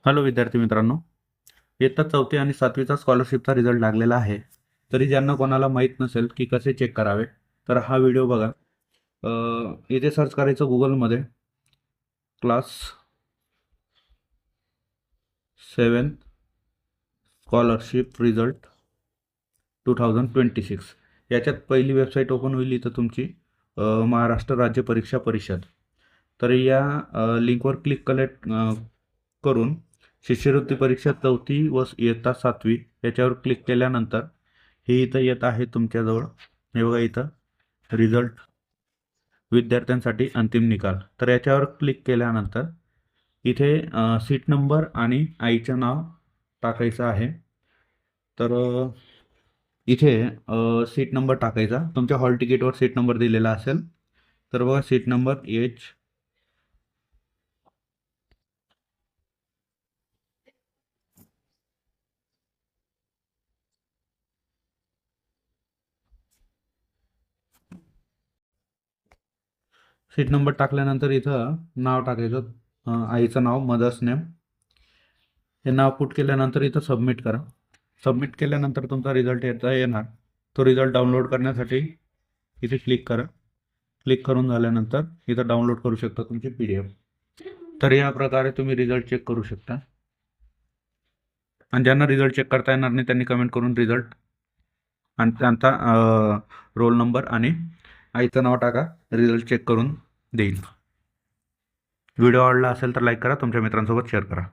Hello विद्यार्थी मित्रांनो, इयत्ता 4थी आणि 7वीचा स्कॉलरशिपचा रिझल्ट लागलेला आहे. तरी ज्यांना कोणाला माहीत नसेल की कसे चेक करावे, तर हा व्हिडिओ बघा. इथे सर्च करायचं गुगलमध्ये, क्लास 7 स्कॉलरशिप रिझल्ट 2026. याच्यात पहिली वेबसाईट ओपन होईल. इथं तुमची महाराष्ट्र राज्य परीक्षा परिषद. तर या लिंकवर क्लिक करून शिष्यवृत्ती परीक्षा 4थी व इयत्ता 7वी याच्यावर क्लिक केल्यानंतर हे इथं येत आहे तुमच्याजवळ. हे बघा इथं रिझल्ट, विद्यार्थ्यांसाठी अंतिम निकाल. तर याच्यावर क्लिक केल्यानंतर इथे सीट नंबर आणि आईचं नाव टाकायचं आहे. तर इथे सीट नंबर टाकायचा. तुमच्या हॉल तिकीटवर सीट नंबर दिलेला असेल. तर बघा सीट नंबर सीट नंबर टाकल्यानंतर इथं नाव टाकायचं. आईचं नाव, मदर्स नेम. हे नाव पुट केल्यानंतर इथं सबमिट करा. सबमिट केल्यानंतर तुमचा रिझल्ट येणार. तो रिझल्ट डाउनलोड करण्यासाठी इथे क्लिक करा. क्लिक करून झाल्यानंतर इथं डाउनलोड करू शकता तुमची PDF. तर या प्रकारे तुम्ही रिझल्ट चेक करू शकता. आणि ज्यांना रिझल्ट चेक करता येणार नाही त्यांनी कमेंट करून रिझल्ट आणि त्यांचा रोल नंबर आणि आईचं नाव टाका. रिझल्ट चेक करून देईल. व्हिडिओ आवडला असेल तर लाईक करा, तुमच्या मित्रांसोबत शेअर करा.